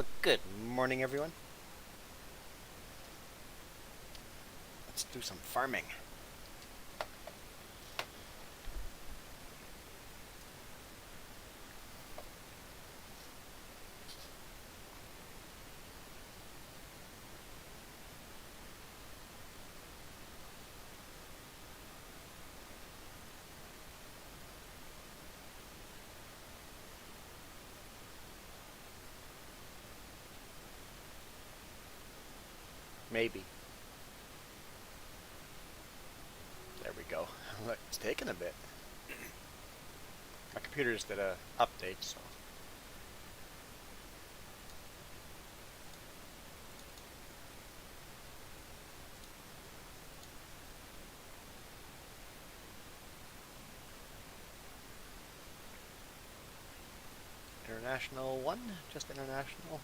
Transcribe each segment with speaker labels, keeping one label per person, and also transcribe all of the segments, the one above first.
Speaker 1: Well, good morning, everyone. Let's do some farming. Maybe. There we go. Look, it's taking a bit. My computer just did a update, so. International 1? Just international?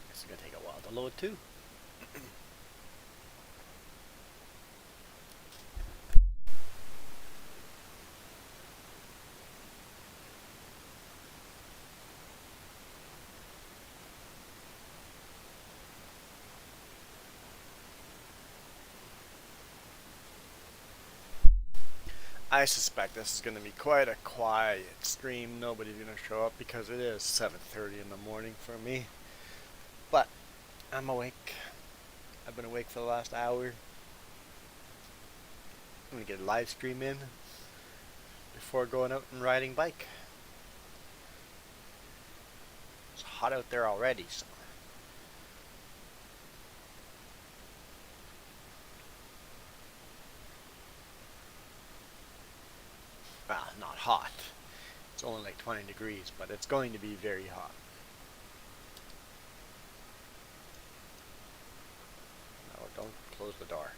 Speaker 1: It's gonna take a while to load too. I suspect this is going to be quite a quiet stream. Nobody's going to show up because it is 7:30 in the morning for me. But I'm awake. I've been awake for the last hour. I'm going to get a live stream in before going out and riding bike. It's hot out there already, so. Well, not hot. It's only like 20 degrees, but it's going to be very hot. No, don't close the door.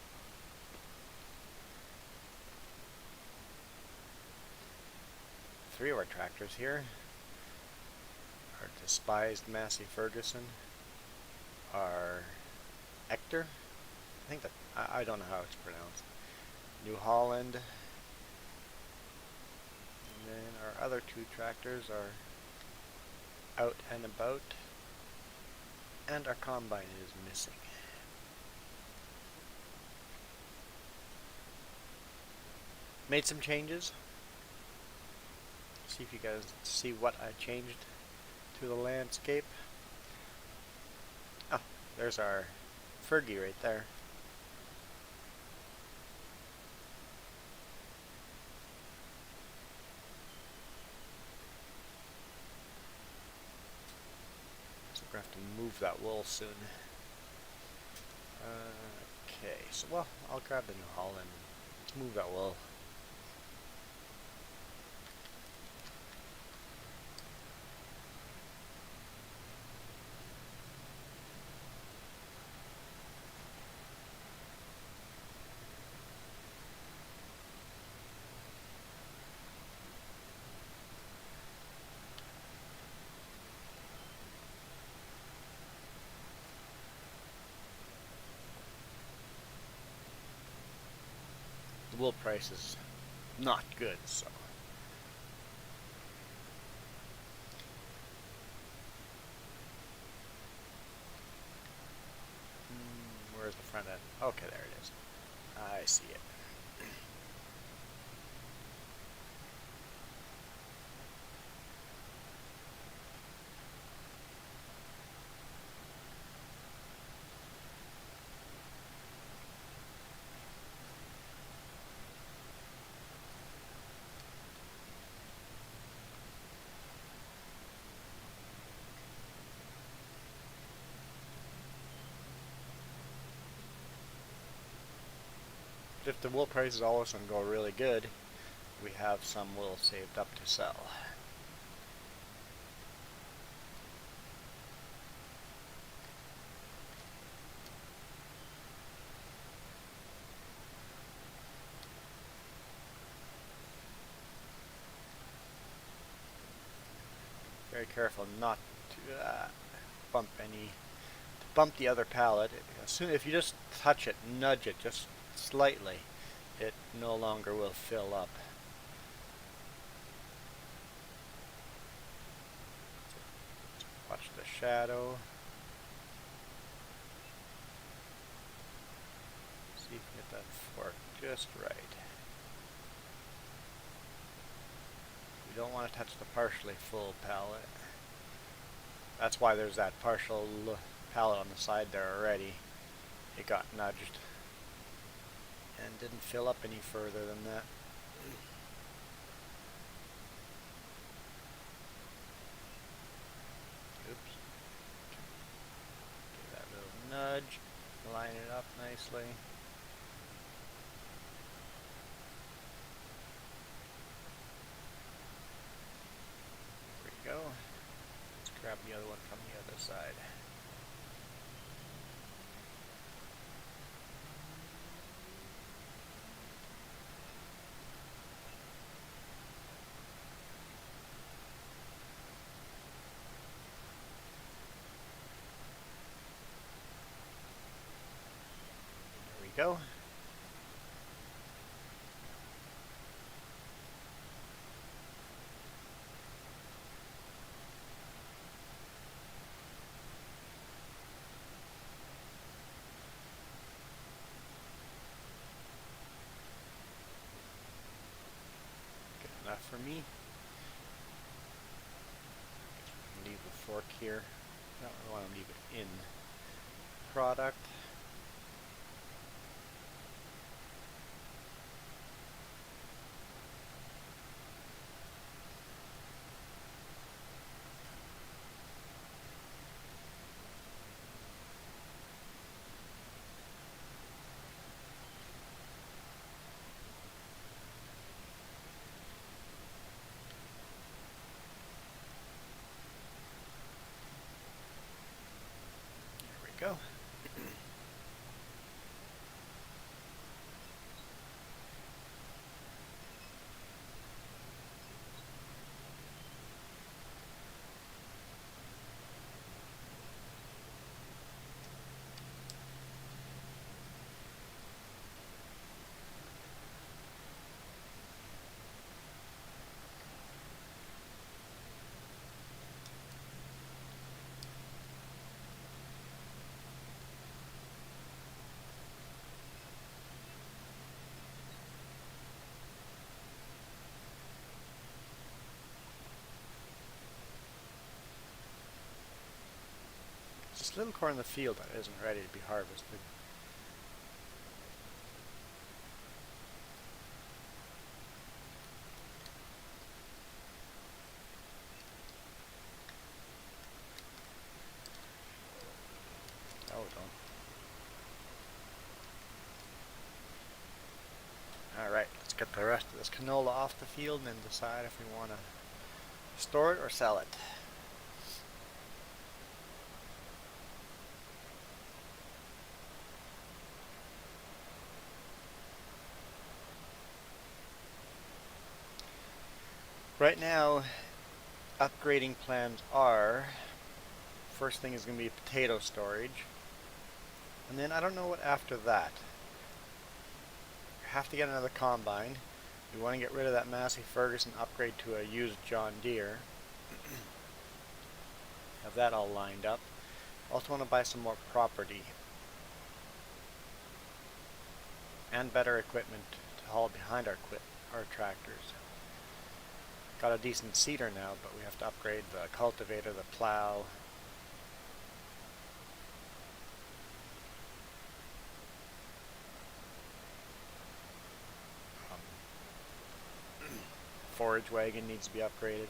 Speaker 1: Three of our tractors here. Our despised Massey Ferguson. Our Hector. I think that, I don't know how it's pronounced. New Holland. And then our other two tractors are out and about. And our combine is missing. Made some changes. See if you guys see what I changed to the landscape. Oh, there's our Fergie right there. So we're going to have to move that wool soon. Okay, so well, I'll grab the New Holland. Let's move that wool. The wool price is not good, so. Where's the front end? Okay, there it is. I see it. If the wool prices all of a sudden go really good, we have some wool saved up to sell. very careful not to bump the other pallet. If you just touch it, nudge it just slightly, it no longer will fill up. Watch the shadow. See if you get that fork just right. You don't want to touch the partially full pallet. That's why there's that partial pallet on the side there already. It got nudged and didn't fill up any further than that. Oops. Give that little nudge, line it up nicely. There we go. Let's grab the other one from the other side. There we go. Enough for me. Leave the fork here. I don't really want to leave it in product. Go. Just a little corn in the field that isn't ready to be harvested. Oh, don't. Alright, let's get the rest of this canola off the field and then decide if we want to store it or sell it. Right now, upgrading plans are, first thing is going to be potato storage, and then I don't know what after that. We have to get another combine. We want to get rid of that Massey Ferguson, upgrade to a used John Deere. Have that all lined up. Also want to buy some more property and better equipment to haul behind our tractors. Got a decent seeder now, but we have to upgrade the cultivator, the plow. Forage wagon needs to be upgraded.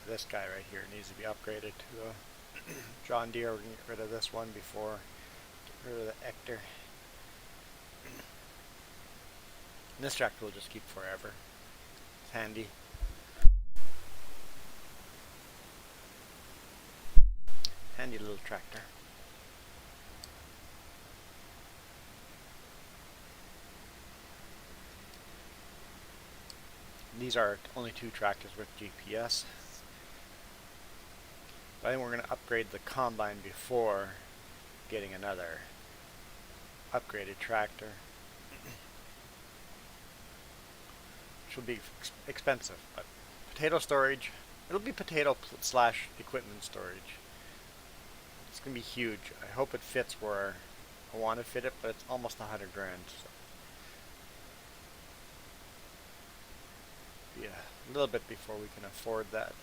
Speaker 1: this guy right here needs to be upgraded to a John Deere. We're going to get rid of this one before get rid of the Hector. And this tractor will just keep forever. It's handy. Handy little tractor. These are only 2 tractors with GPS. But I think we're going to upgrade the combine before getting another upgraded tractor. Which will be expensive, but potato storage, it'll be potato slash equipment storage. It's going to be huge. I hope it fits where I want to fit it, but it's almost 100 grand. So. Yeah, a little bit before we can afford that.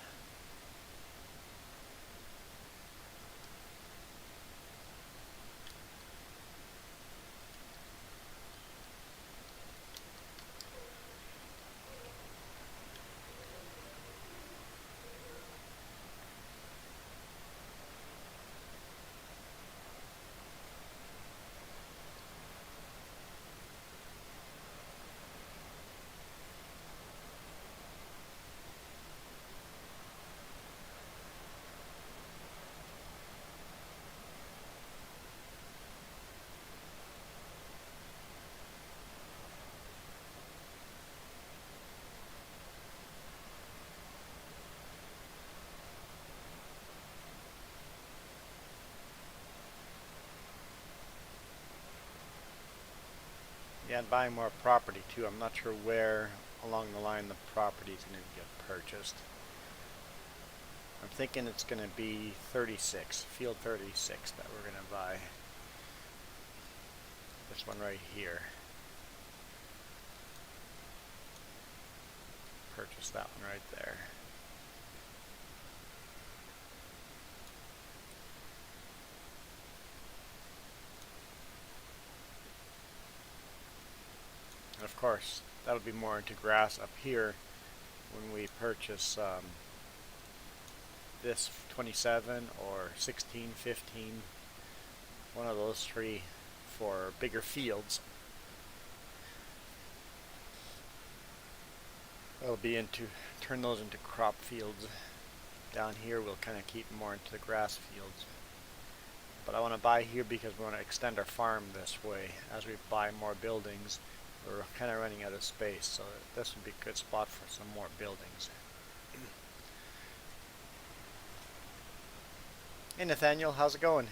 Speaker 1: Yeah, and buying more property too. I'm not sure where along the line the property is going to get purchased. I'm thinking it's going to be 36, field 36 that we're going to buy. This one right here. Purchase that one right there. And of course, that'll be more into grass up here when we purchase this 27 or 16, 15, one of those 3 for bigger fields. That'll be turn those into crop fields. Down here we'll kind of keep more into the grass fields. But I want to buy here because we want to extend our farm this way. As we buy more buildings, we're kind of running out of space, so this would be a good spot for some more buildings. Hey Nathaniel, how's it going?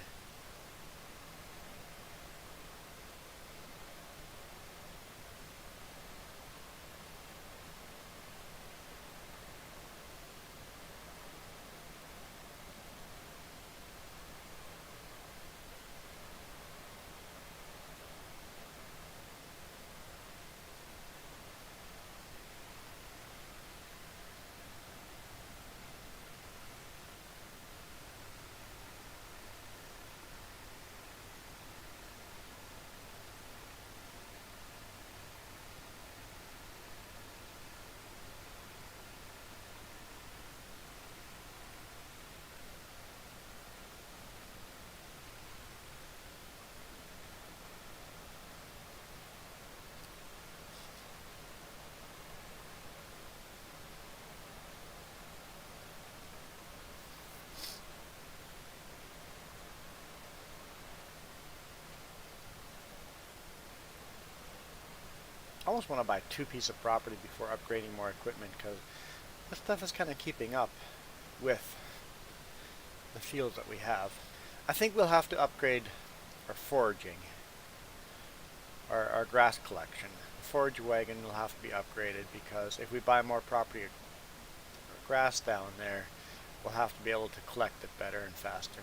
Speaker 1: I almost want to buy 2 pieces of property before upgrading more equipment, because this stuff is kind of keeping up with the fields that we have. I think we'll have to upgrade our foraging, our grass collection. The forage wagon will have to be upgraded, because if we buy more property or grass down there, we'll have to be able to collect it better and faster.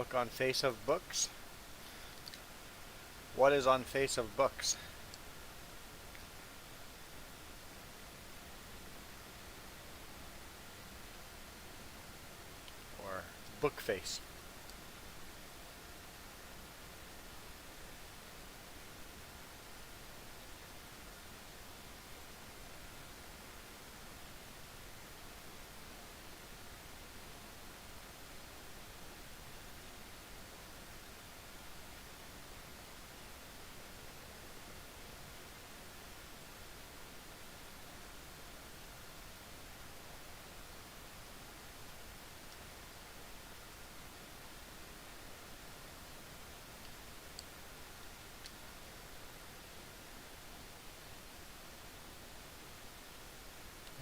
Speaker 1: Look on face of books. What is on face of books? Or book face.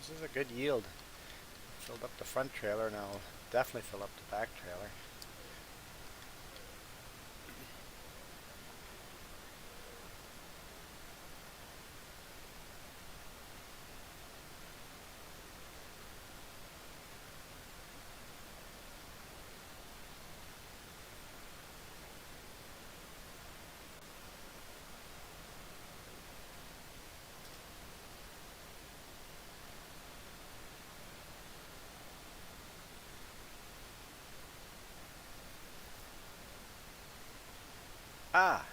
Speaker 1: This is a good yield. Filled up the front trailer, and I'll definitely fill up the back trailer. Ah!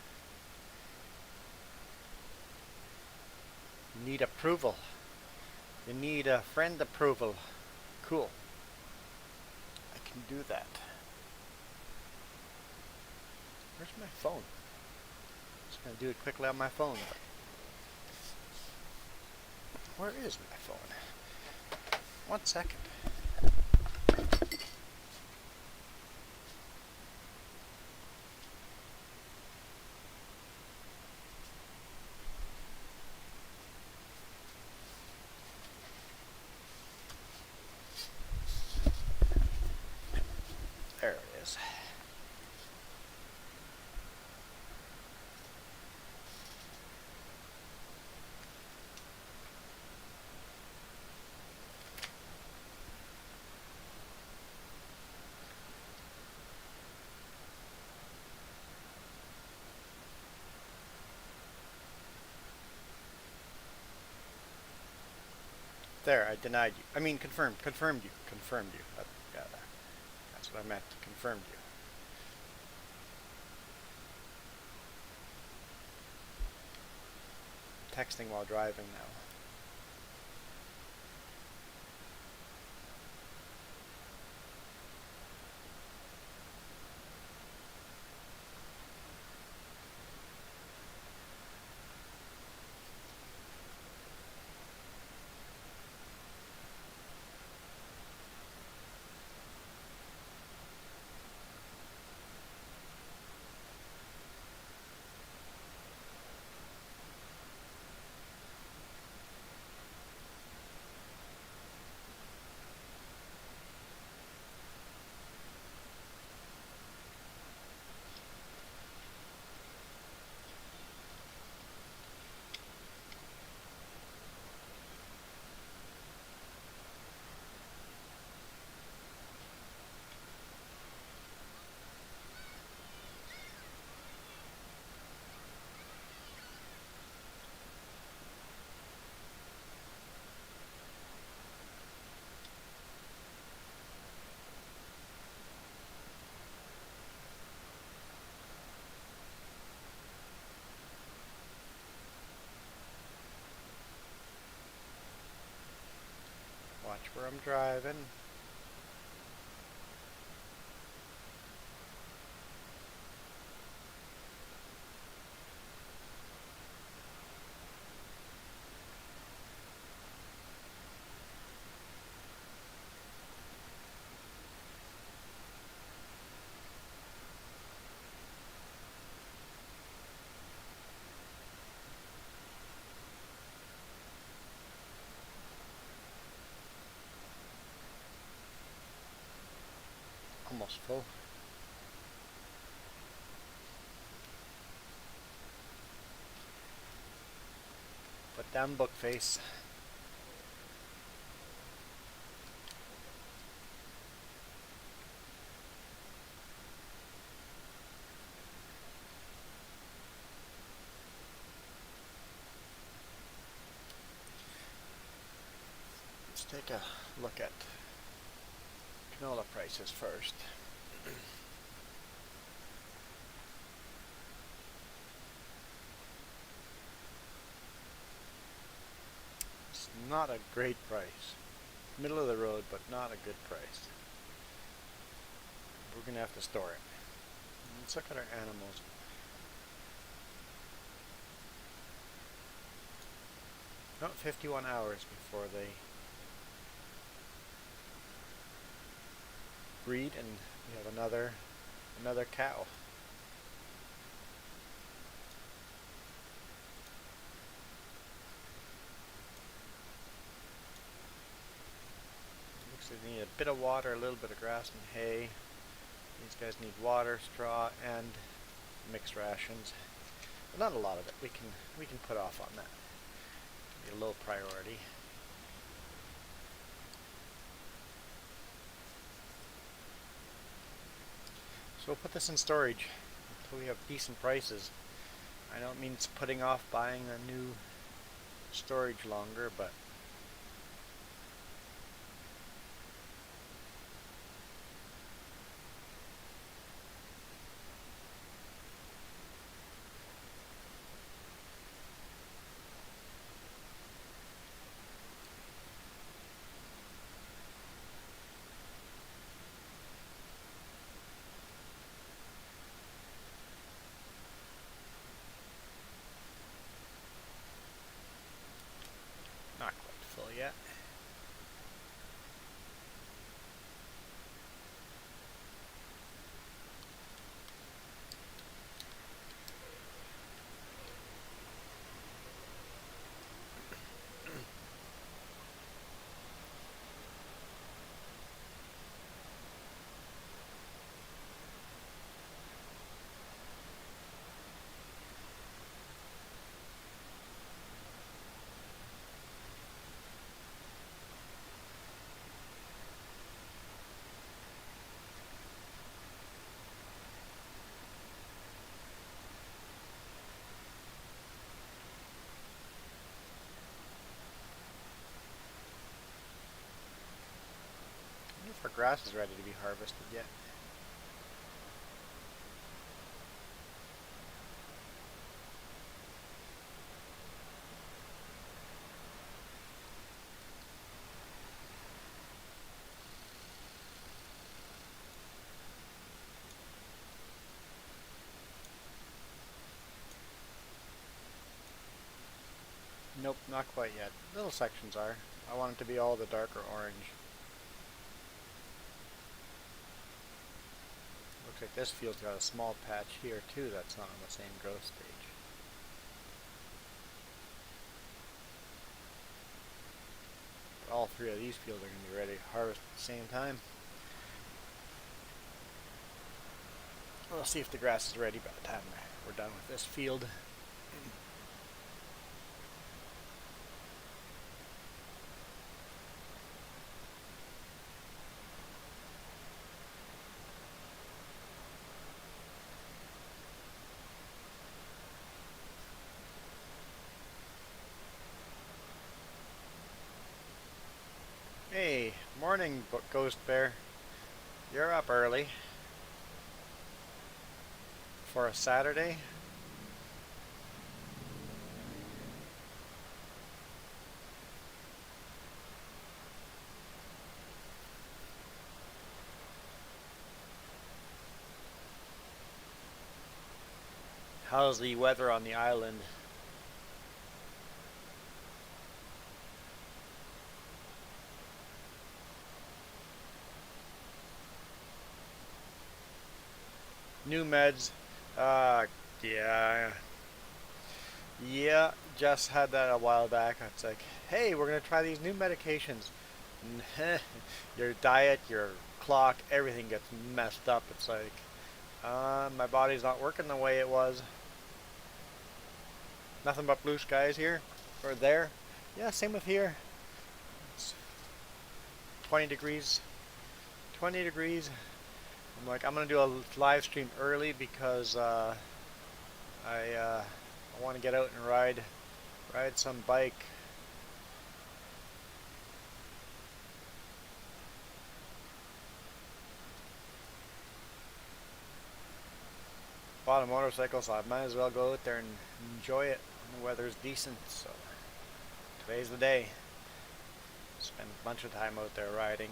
Speaker 1: Need approval. You need a friend approval. Cool. I can do that. Where's my phone? Just gonna do it quickly on my phone. But where is my phone? 1 second. There it is. There, I denied you. I mean, confirmed you. Confirmed you. Yeah, that's what I meant. Confirmed you. Texting while driving now. Watch where I'm driving. Almost full. Put down book face. take a look at canola prices first. It's not a great price. Middle of the road, but not a good price. We're going to have to store it. Let's look at our animals. Oh, 51 hours before they breed, and we have another cow. Looks like they need a bit of water, a little bit of grass and hay. These guys need water, straw, and mixed rations. But not a lot of it. We can put off on that. Be a low priority. So we'll put this in storage until we have decent prices. I don't mean it's putting off buying a new storage longer, but not quite full yet. I wonder if our grass is ready to be harvested yet. Nope, not quite yet. Little sections are. I want it to be all the darker orange. Looks like this field's got a small patch here too that's not on the same growth stage. But all three of these fields are going to be ready to harvest at the same time. We'll see if the grass is ready by the time we're done with this field. Hey, morning, Ghost Bear. You're up early for a Saturday. How's the weather on the island? New meds. Yeah. Yeah, just had that a while back. It's like, hey, we're going to try these new medications. Your diet, your clock, everything gets messed up. It's like, my body's not working the way it was. Nothing but blue skies here or there. Yeah, same with here. It's 20 degrees. 20 degrees. I'm like, I'm gonna do a live stream early because I want to get out and ride some bike. bought a motorcycle, so I might as well go out there and enjoy it when the weather's decent. So today's the day. Spend a bunch of time out there riding.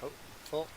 Speaker 1: Oh, full.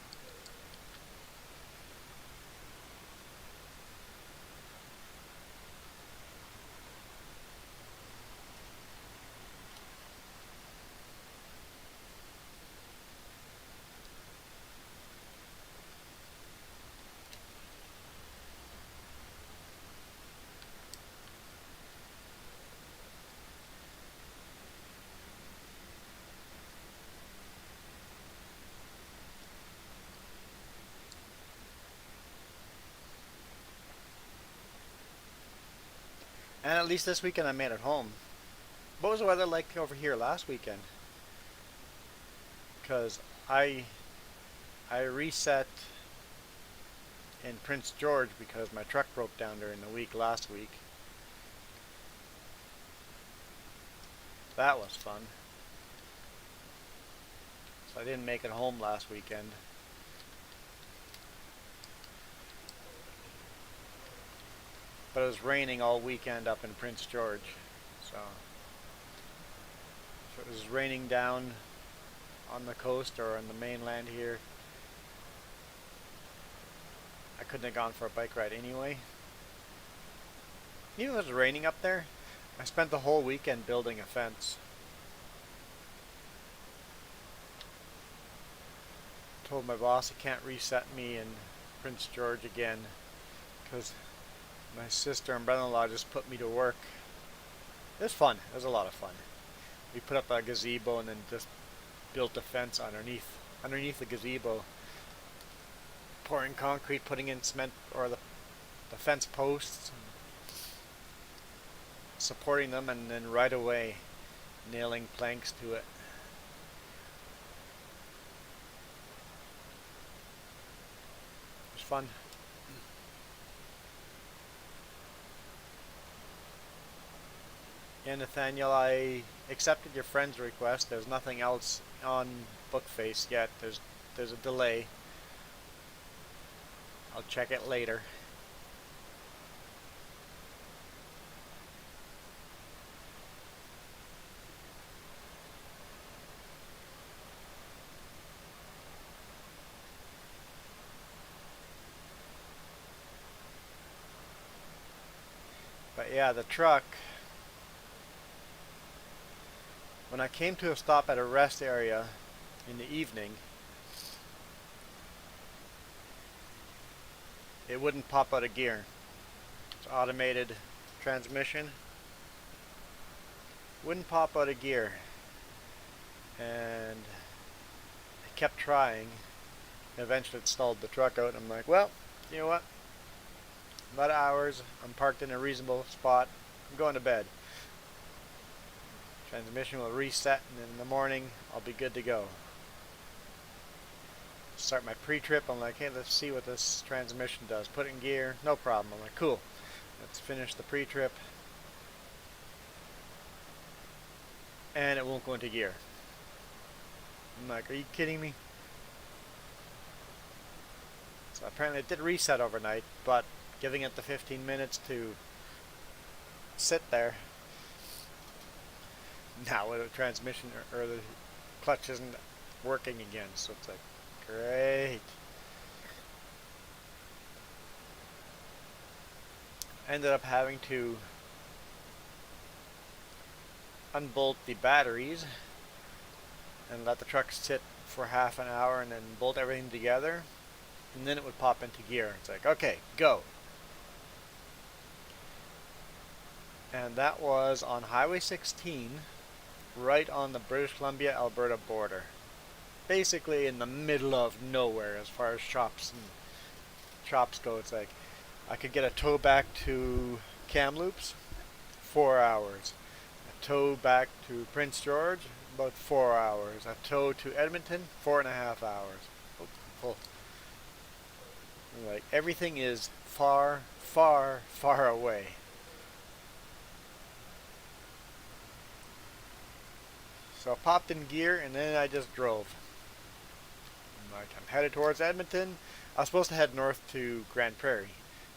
Speaker 1: And at least this weekend I made it home. What was the weather like over here last weekend? Because I reset in Prince George because my truck broke down during the week last week. That was fun. So I didn't make it home last weekend. But it was raining all weekend up in Prince George. So if it was raining down on the coast or on the mainland here, I couldn't have gone for a bike ride anyway. Even though it was raining up there, I spent the whole weekend building a fence. Told my boss he can't reset me in Prince George again because my sister and brother-in-law just put me to work. It was fun. It was a lot of fun. We put up a gazebo and then just built a fence underneath the gazebo. Pouring concrete, putting in cement or the fence posts, supporting them, and then right away nailing planks to it. It was fun. Yeah, Nathaniel, I accepted your friend's request. There's nothing else on Bookface yet. There's a delay. I'll check it later. But yeah, the truck, when I came to a stop at a rest area in the evening, it wouldn't pop out of gear. It's automated transmission. Wouldn't pop out of gear. And I kept trying. Eventually it stalled the truck out. I'm like, well, you know what? I'm out of hours. I'm parked in a reasonable spot. I'm going to bed. Transmission will reset, and then in the morning I'll be good to go. Start my pre-trip. I'm like, hey, let's see what this transmission does. Put it in gear, no problem. I'm like, cool. Let's finish the pre-trip. And it won't go into gear. I'm like, are you kidding me? So apparently it did reset overnight, but giving it the 15 minutes to sit there. Now the transmission or the clutch isn't working again, so it's like, great. ended up having to unbolt the batteries and let the truck sit for half an hour and then bolt everything together, and then it would pop into gear. It's like, okay, go. And that was on Highway 16, right on the British Columbia-Alberta border. Basically in the middle of nowhere as far as shops go. It's like I could get a tow back to Kamloops, 4 hours. A tow back to Prince George, about 4 hours. A tow to Edmonton, 4.5 hours. Oh, full. Like everything is far, far, far away. So I popped in gear and then I just drove. Like I'm headed towards Edmonton. I was supposed to head north to Grand Prairie.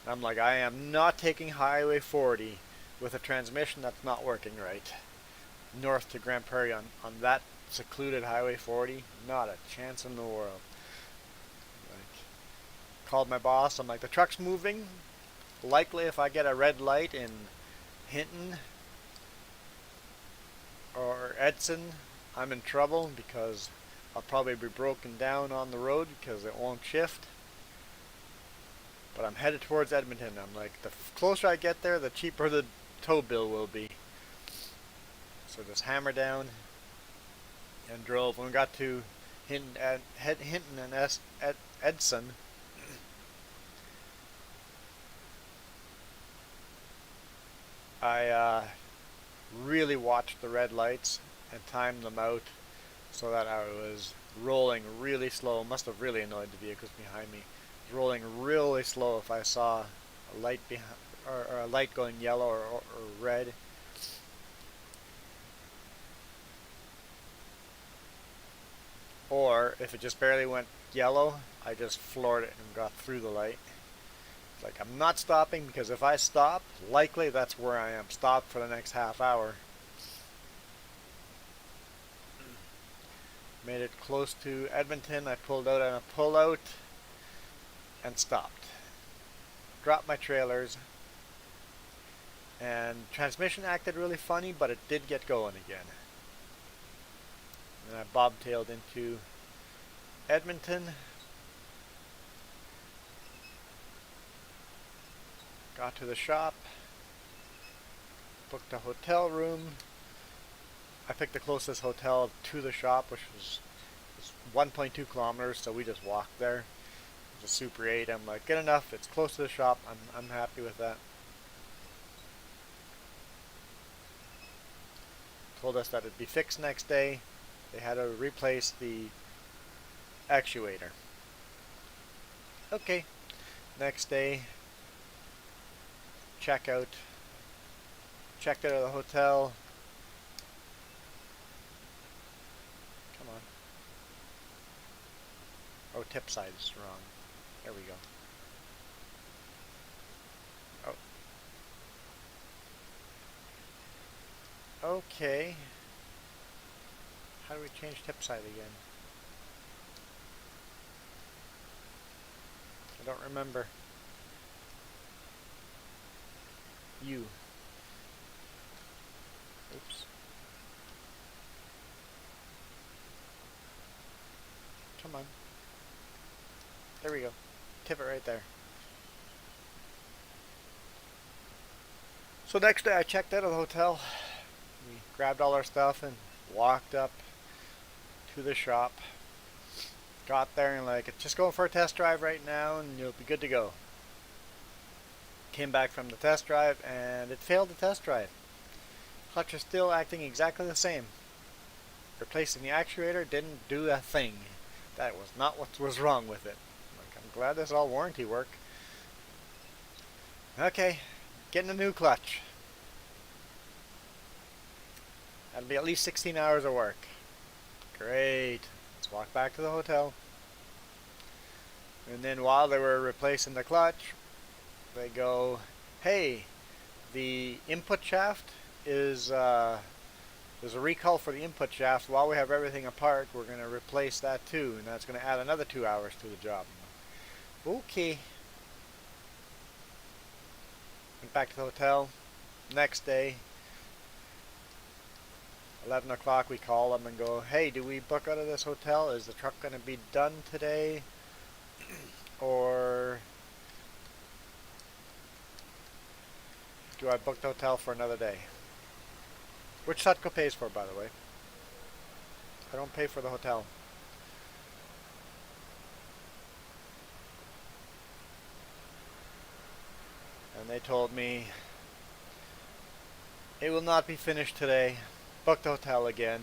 Speaker 1: And I'm like, I am not taking Highway 40 with a transmission that's not working right. North to Grand Prairie on that secluded Highway 40. Not a chance in the world. Like, called my boss. I'm like, the truck's moving. Likely if I get a red light in Hinton or Edson, I'm in trouble because I'll probably be broken down on the road because it won't shift. But I'm headed towards Edmonton. I'm like, the closer I get there, the cheaper the tow bill will be. So just hammer down and drove. When we got to Hinton and Edson, I really watched the red lights and timed them out so that I was rolling really slow. Must have really annoyed the vehicles behind me. I was rolling really slow if I saw a light behind or a light going yellow or red. Or if it just barely went yellow, I just floored it and got through the light. It's like I'm not stopping because if I stop, likely that's where I am. Stop for the next half hour. Made it close to Edmonton. I pulled out on a pullout and stopped. Dropped my trailers. And transmission acted really funny, but it did get going again. And I bobtailed into Edmonton. Got to the shop. Booked a hotel room. I picked the closest hotel to the shop, which was 1.2 kilometers, so we just walked there. It was a Super 8. I'm like, good enough. It's close to the shop. I'm happy with that. Told us that it'd be fixed next day. They had to replace the actuator. Okay. Next day, checked out of the hotel. Come on. Oh, tip side is wrong. There we go. Oh. Okay. How do we change tip side again? I don't remember. U. Oops. Come on. There we go. Tip it right there. So next day I checked out of the hotel. We grabbed all our stuff and walked up to the shop. Got there and like, just going for a test drive right now and you'll be good to go. Came back from the test drive and it failed the test drive. Clutch is still acting exactly the same. Replacing the actuator didn't do a thing. That was not what was wrong with it. Like, I'm glad this is all warranty work. Okay, getting a new clutch. That'll be at least 16 hours of work. Great. Let's walk back to the hotel. And then while they were replacing the clutch, they go, hey, the input shaft is, there's a recall for the input shaft. While we have everything apart, we're going to replace that too. And that's going to add another 2 hours to the job. Okay. Went back to the hotel. Next day, 11 o'clock, we call them and go, hey, do we book out of this hotel? Is the truck going to be done today? Or do I book the hotel for another day? Which Sutco pays for, by the way. I don't pay for the hotel. And they told me it will not be finished today. Book the hotel again.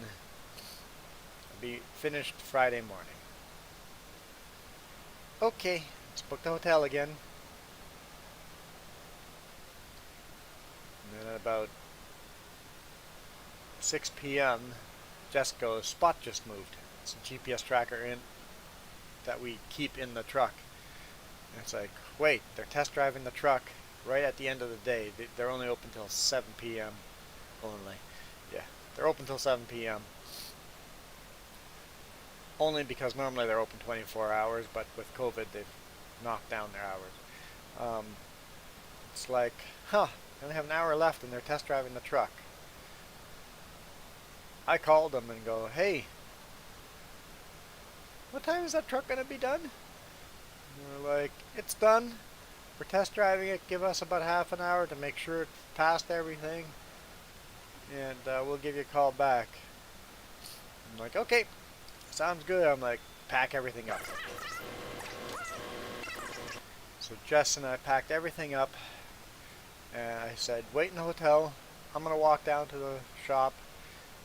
Speaker 1: It'll be finished Friday morning. Okay, let's book the hotel again. And then at about 6 p.m., Jess goes, spot just moved. It's a GPS tracker in that we keep in the truck. And it's like, wait, they're test driving the truck right at the end of the day. They're only open till 7 p.m. only. Yeah, they're open till 7 p.m. Only because normally they're open 24 hours, but with COVID they've knocked down their hours. It's like, huh, they only have an hour left and they're test driving the truck. I called them and go, hey, what time is that truck going to be done? And they're like, it's done. We're test driving it. Give us about half an hour to make sure it's passed everything. And we'll give you a call back. I'm like, okay, sounds good. I'm like, pack everything up. So Jess and I packed everything up. And I said, wait in the hotel. I'm going to walk down to the shop.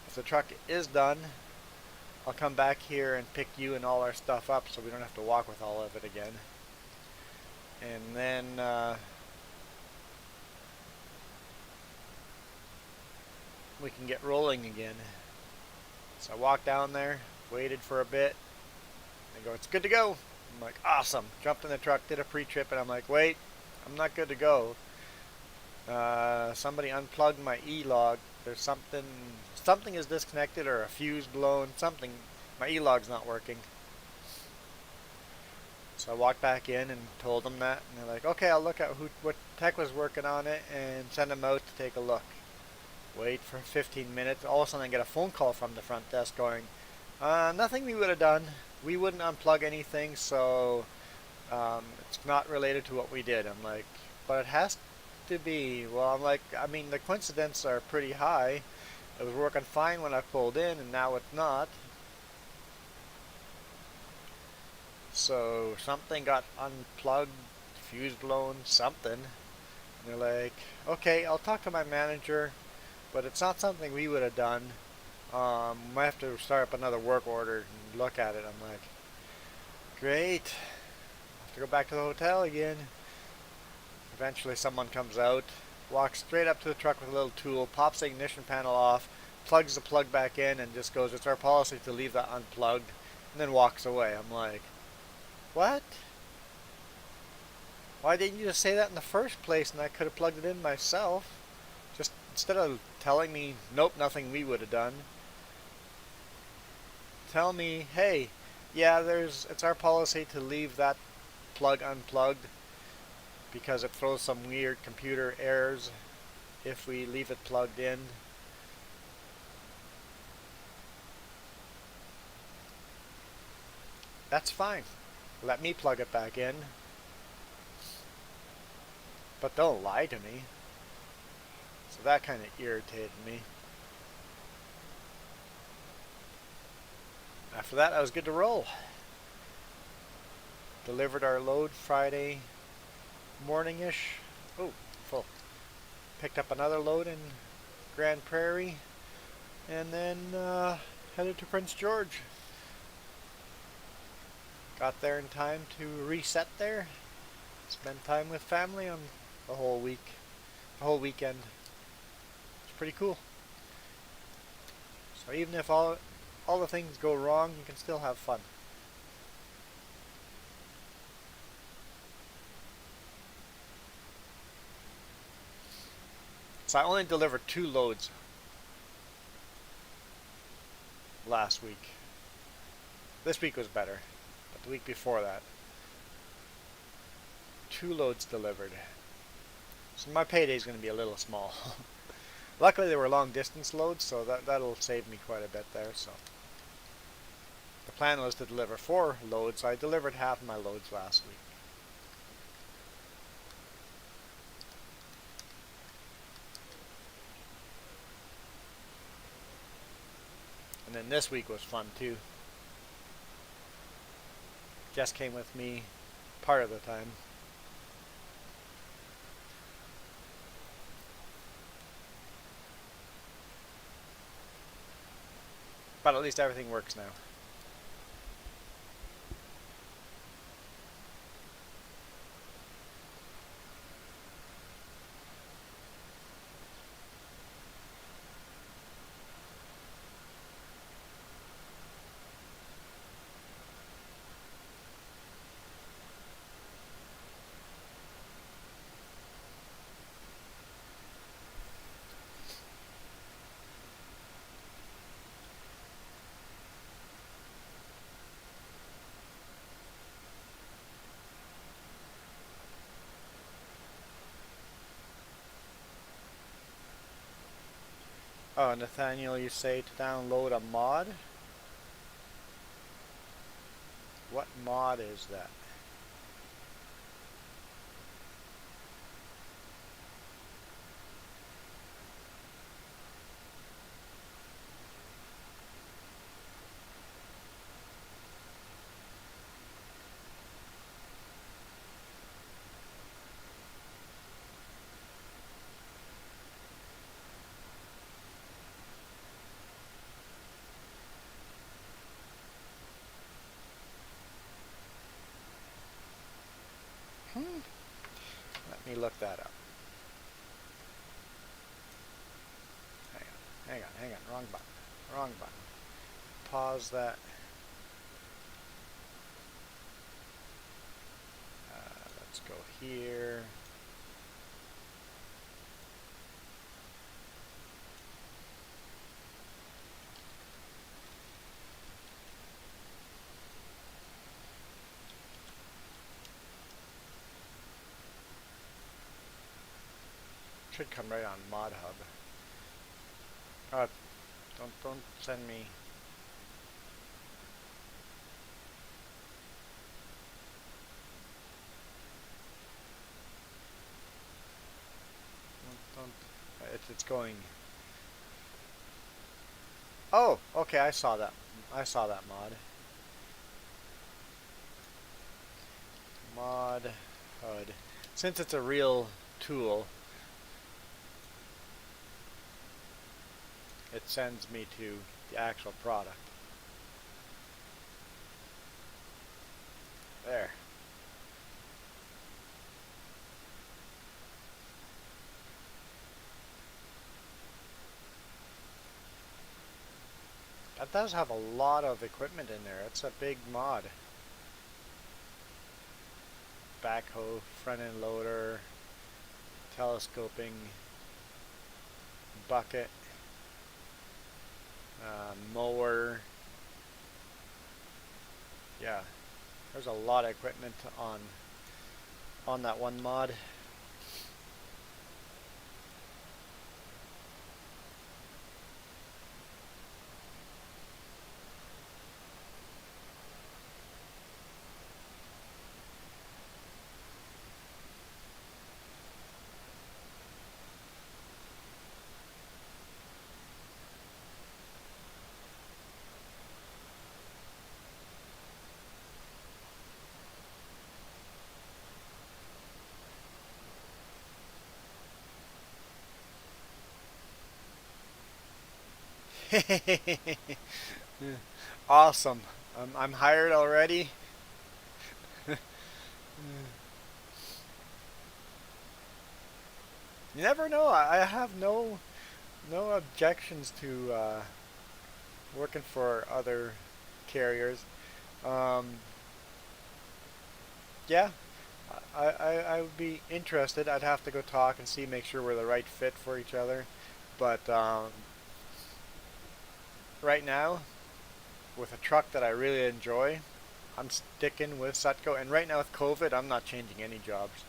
Speaker 1: If the truck is done, I'll come back here and pick you and all our stuff up so we don't have to walk with all of it again. And then we can get rolling again. So I walked down there, waited for a bit. They go, it's good to go. I'm like, awesome. Jumped in the truck, did a pre-trip, and I'm like, wait, I'm not good to go. Somebody unplugged my E-log. There's something is disconnected or a fuse blown, something. My E-log's not working. So I walked back in and told them that, and they're like, okay, I'll look at what tech was working on it and send them out to take a look. Wait for 15 minutes. All of a sudden I get a phone call from the front desk going, nothing we would have done. We wouldn't unplug anything, so it's not related to what we did. I'm like, but it has to be. Well, I'm like, I mean, the coincidence are pretty high. It was working fine when I pulled in, and now it's not. So something got unplugged, fuse blown, something. And they're like, okay, I'll talk to my manager, but it's not something we would have done. Might have to start up another work order and look at it. I'm like, great. I have to go back to the hotel again. Eventually someone comes out, walks straight up to the truck with a little tool, pops the ignition panel off, plugs the plug back in, and just goes, it's our policy to leave that unplugged, and then walks away. I'm like, what? Why didn't you just say that in the first place and I could have plugged it in myself? Just instead of telling me, nope, nothing we would have done. Tell me, hey, yeah, it's our policy to leave that plug unplugged because it throws some weird computer errors if we leave it plugged in. That's fine. Let me plug it back in. But don't lie to me. So that kind of irritated me. After that, I was good to roll. Delivered our load Friday morning-ish. Oh, full. Picked up another load in Grand Prairie. And then headed to Prince George. Got there in time to reset there. Spend time with family on the whole weekend. It's pretty cool. So even if all the things go wrong, you can still have fun. So I only delivered 2 loads last week. This week was better, but the week before that, 2 loads delivered. So my payday is going to be a little small. Luckily they were long distance loads, so that'll save me quite a bit there. So the plan was to deliver 4 loads. I delivered half of my loads last week. And then this week was fun too. Jess came with me part of the time. But at least everything works now. Oh, Nathaniel, you say to download a mod? What mod is that? Let me look that up. Hang on. Wrong button. Pause that. Let's go here. Should come right on Mod Hub. Don't send me. It's going. Oh, okay. I saw that. I saw that mod. Mod HUD. Since it's a real tool, it sends me to the actual product. There. That does have a lot of equipment in there. It's a big mod. Backhoe, front end loader, telescoping, bucket, mower. Yeah, there's a lot of equipment on that one mod. Awesome. I'm hired already. You never know. I have no objections to working for other carriers. Um, yeah, I would be interested. I'd have to go talk and see, make sure we're the right fit for each other. But right now, with a truck that I really enjoy, I'm sticking with Sutco. And right now with COVID, I'm not changing any jobs.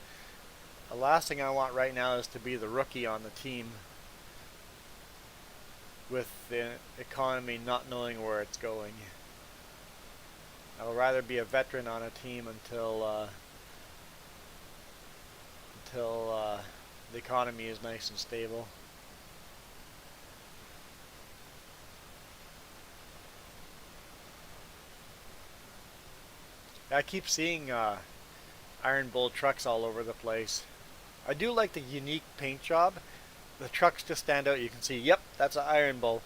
Speaker 1: The last thing I want right now is to be the rookie on the team with the economy not knowing where it's going. I would rather be a veteran on a team until the economy is nice and stable. I keep seeing Iron Bull trucks all over the place. I do like the unique paint job. The trucks just stand out. You can see, yep, that's an Iron Bull.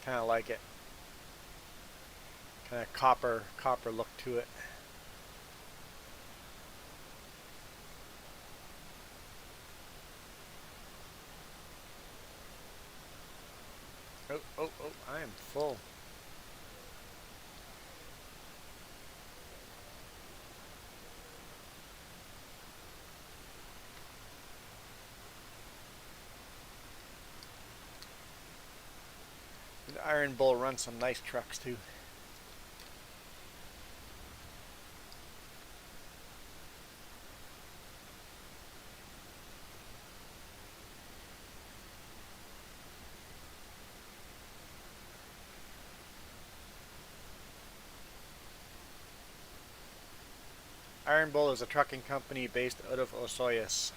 Speaker 1: Kind of like it. Kind of copper look to it. Oh, I am full. The Iron Bull runs some nice trucks too. Iron Bull is a trucking company based out of Osoyoos.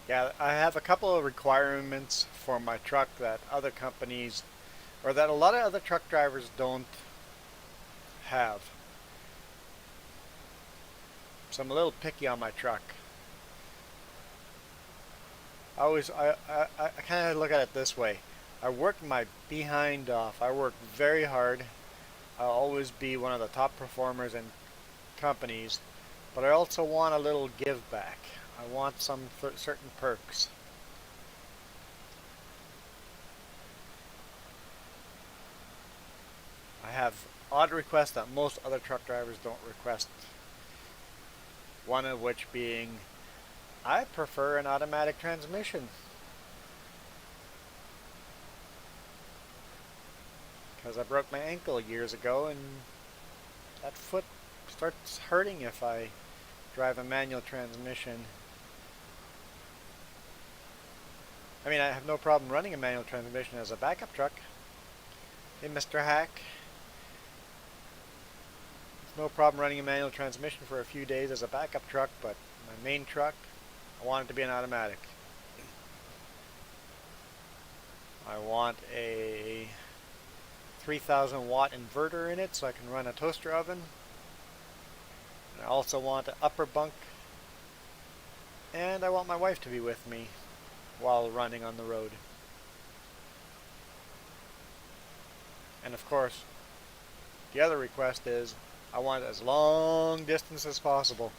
Speaker 1: Yeah, I have a couple of requirements for my truck that other companies, or that a lot of other truck drivers don't have. So I'm a little picky on my truck. I kind of look at it this way. I work my behind off. I work very hard. I'll always be one of the top performers in companies, but I also want a little give back. I want some certain perks. I have odd requests that most other truck drivers don't request. One of which being, I prefer an automatic transmission. Because I broke my ankle years ago and that foot starts hurting if I drive a manual transmission. I mean, I have no problem running a manual transmission as a backup truck. Hey, Mr. Hack. It's no problem running a manual transmission for a few days as a backup truck, but my main truck, I want it to be an automatic. I want a 3,000 watt inverter in it so I can run a toaster oven. I also want an upper bunk, and I want my wife to be with me while running on the road. And of course, the other request is I want it as long distance as possible.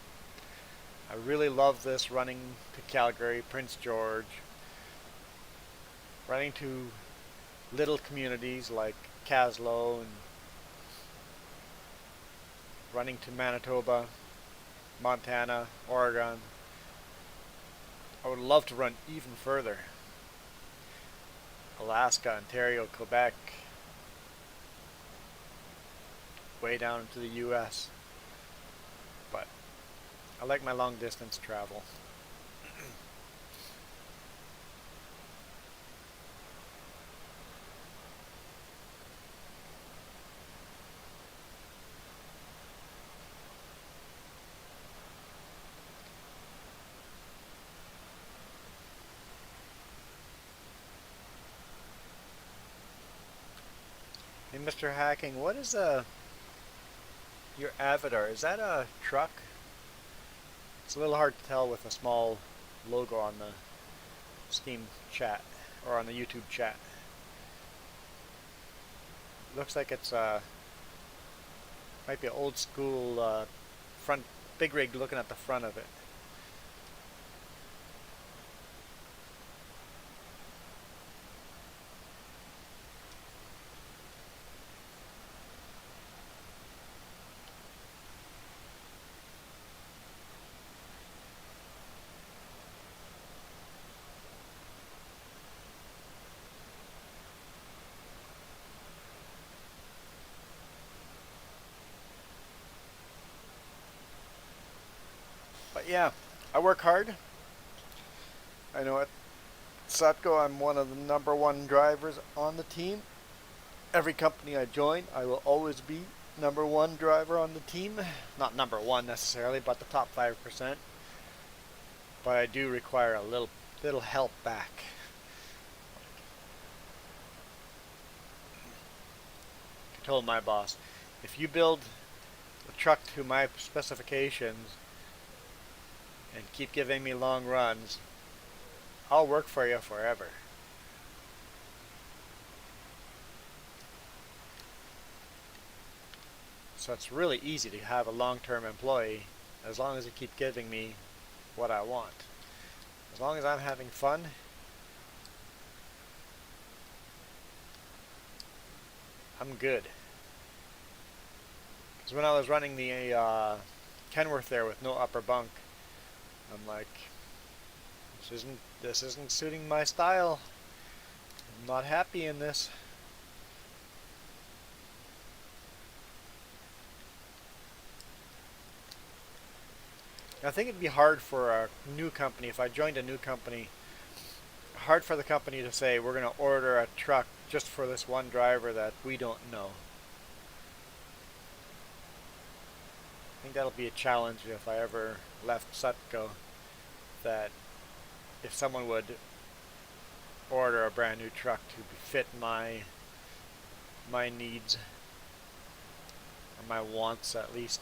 Speaker 1: I really love this running to Calgary, Prince George, running to little communities like Caslow, and running to Manitoba, Montana, Oregon. I would love to run even further. Alaska, Ontario, Quebec, way down into the US. But I like my long distance travel. Hey, Mr. Hacking, what is your avatar? Is that a truck? It's a little hard to tell with a small logo on the Steam chat, or on the YouTube chat. Looks like it's might be an old school front big rig looking at the front of it. But yeah, I work hard. I know at Sutco I'm one of the #1 drivers on the team. Every company I join, I will always be #1 driver on the team. Not #1 necessarily, but the top 5%. But I do require a little help back. I told my boss, if you build a truck to my specifications and keep giving me long runs, I'll work for you forever. So it's really easy to have a long-term employee as long as you keep giving me what I want. As long as I'm having fun, I'm good. Because when I was running the Kenworth there with no upper bunk, I'm like, this isn't suiting my style. I'm not happy in this. I think it'd be hard for a new company, if I joined a new company, hard for the company to say we're going to order a truck just for this one driver that we don't know. I think that'll be a challenge if I ever left Sutco, that if someone would order a brand new truck to fit my needs, or my wants at least.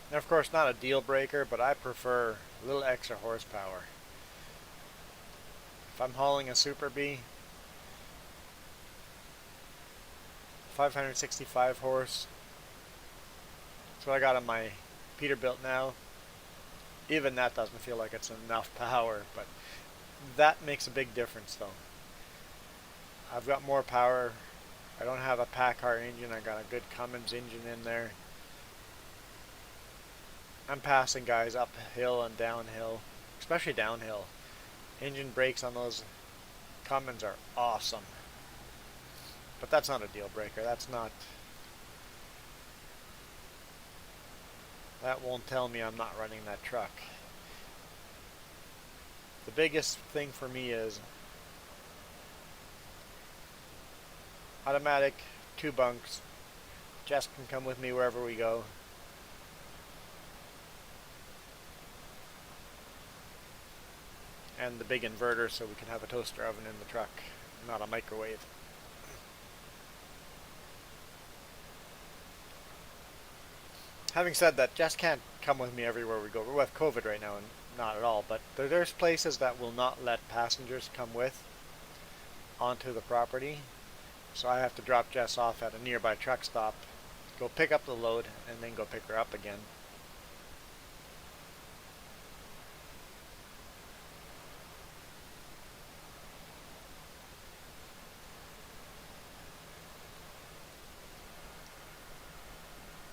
Speaker 1: And of course, not a deal breaker, but I prefer a little extra horsepower. If I'm hauling a Super B, 565 horse, that's what I got on my Peterbilt now. Even that doesn't feel like it's enough power, but that makes a big difference though. I've got more power. I don't have a Packard engine. I got a good Cummins engine in there. I'm passing guys uphill and downhill, especially downhill. Engine brakes on those Cummins are awesome. But that's not a deal breaker. That won't tell me I'm not running that truck. The biggest thing for me is automatic, 2 bunks. Jess can come with me wherever we go. And the big inverter so we can have a toaster oven in the truck, not a microwave. Having said that, Jess can't come with me everywhere we go. We're with COVID right now, and not at all, but there's places that will not let passengers come with onto the property. So I have to drop Jess off at a nearby truck stop, go pick up the load, and then go pick her up again.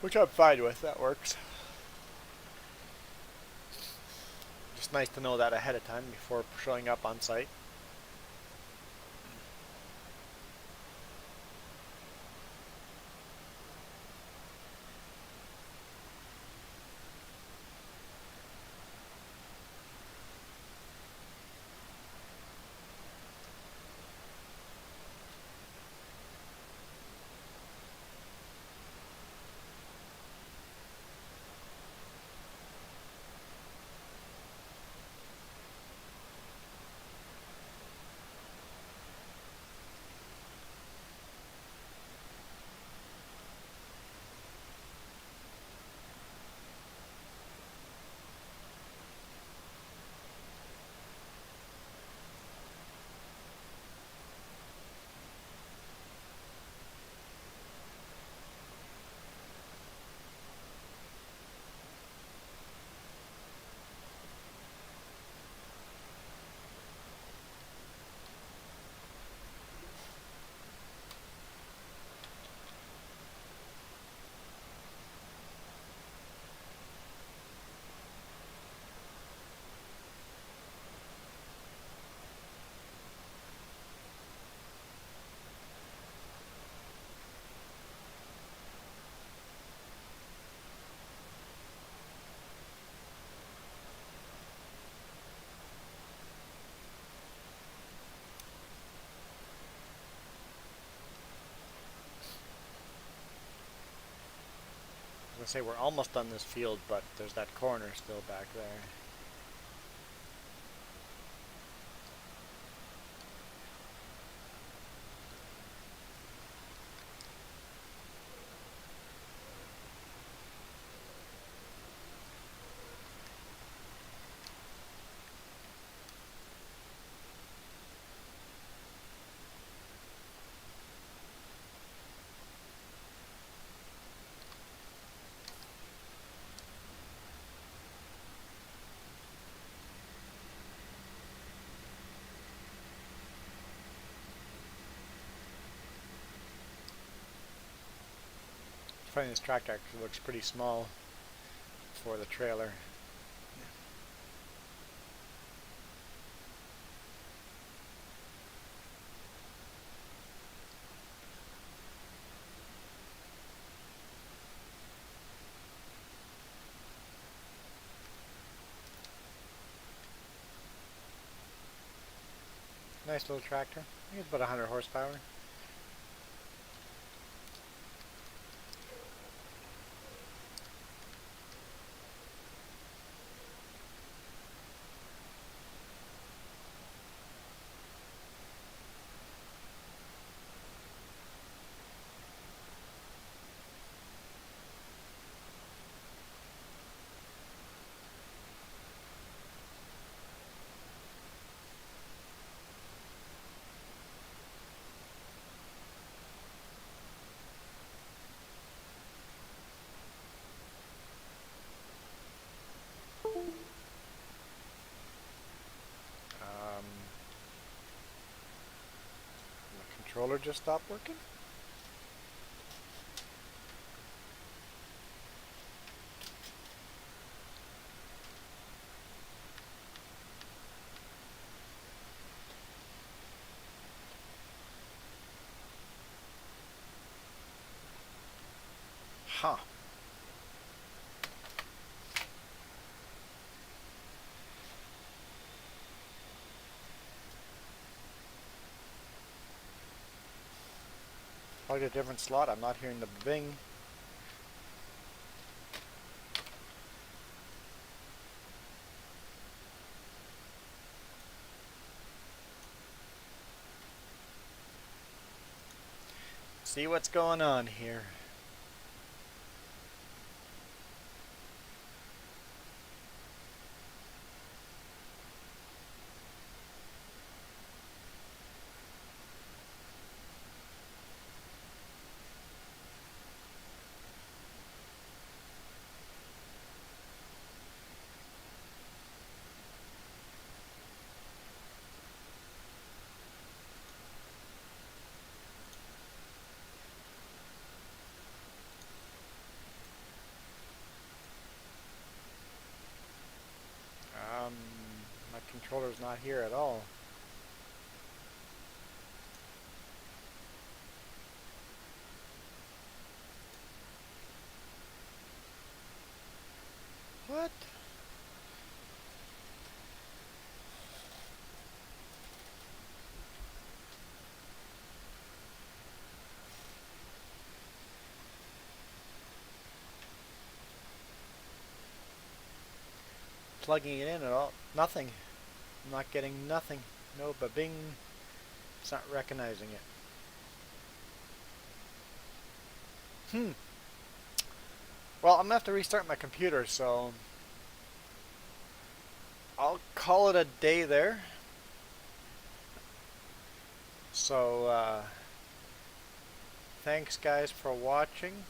Speaker 1: Which I'm fine with, that works. Just nice to know that ahead of time before showing up on site. gonna say we're almost on this field, but there's that corner still back there. Funny, this tractor actually looks pretty small for the trailer. Nice little tractor. I think it's about 100 horsepower. The controller just stopped working. Huh. Probably a different slot. I'm not hearing the bing. See what's going on here. My controller's not here at all. What? Plugging it in at all? Nothing. I'm not getting nothing. No ba-bing. It's not recognizing it. Well, I'm gonna have to restart my computer, so I'll call it a day there. So, thanks guys for watching.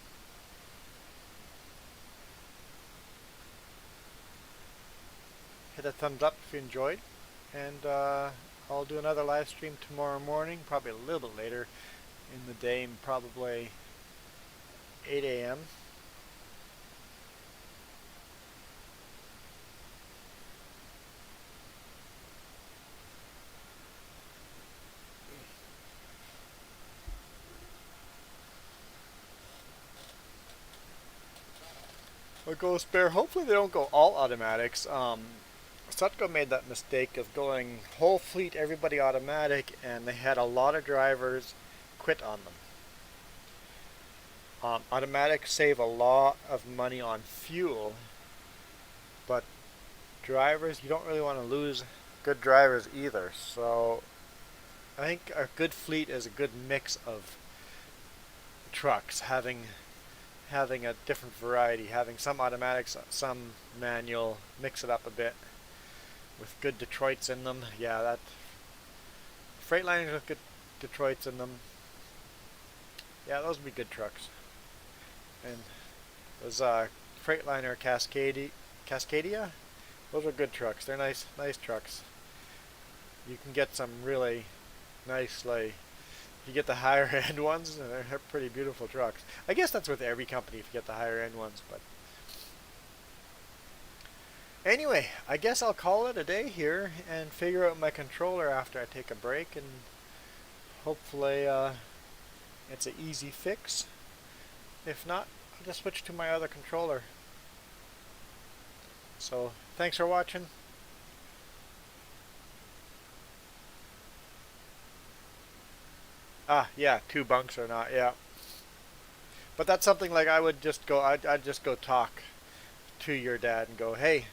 Speaker 1: Hit a thumbs up if you enjoyed. And I'll do another live stream tomorrow morning, probably a little bit later in the day, probably 8 a.m. I'll go spare. Hopefully they don't go all automatics. Sutco made that mistake of going whole fleet, everybody automatic, and they had a lot of drivers quit on them. Automatics save a lot of money on fuel, but drivers, you don't really want to lose good drivers either. So I think a good fleet is a good mix of trucks, having a different variety, having some automatics, some manual, mix it up a bit with good Detroits in them. Yeah, that Freightliners with good Detroits in them. Yeah, those would be good trucks. And those Freightliner Cascadia, those are good trucks. They're nice trucks. You can get some really nice, like, you get the higher end ones, and they're pretty beautiful trucks. I guess that's with every company if you get the higher end ones, but anyway, I guess I'll call it a day here and figure out my controller after I take a break, and hopefully it's an easy fix. If not, I'll just switch to my other controller. So, thanks for watching. Ah, yeah, 2 bunks or not, yeah. But that's something like I'd just go talk to your dad and go, hey,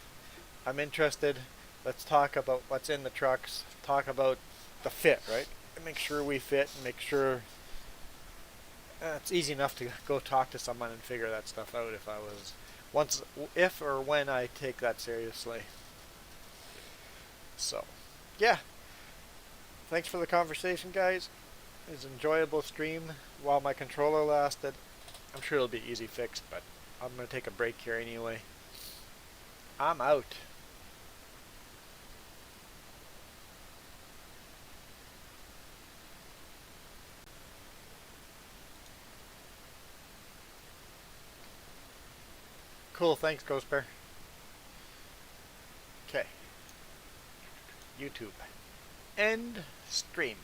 Speaker 1: I'm interested. Let's talk about what's in the trucks. Talk about the fit, right? And make sure we fit and make sure it's easy enough to go talk to someone and figure that stuff out if or when I take that seriously. So, yeah. Thanks for the conversation, guys. It was an enjoyable stream while my controller lasted. I'm sure it'll be easy fixed, but I'm going to take a break here anyway. I'm out. Cool, thanks, Ghost Bear. Okay. YouTube. End stream.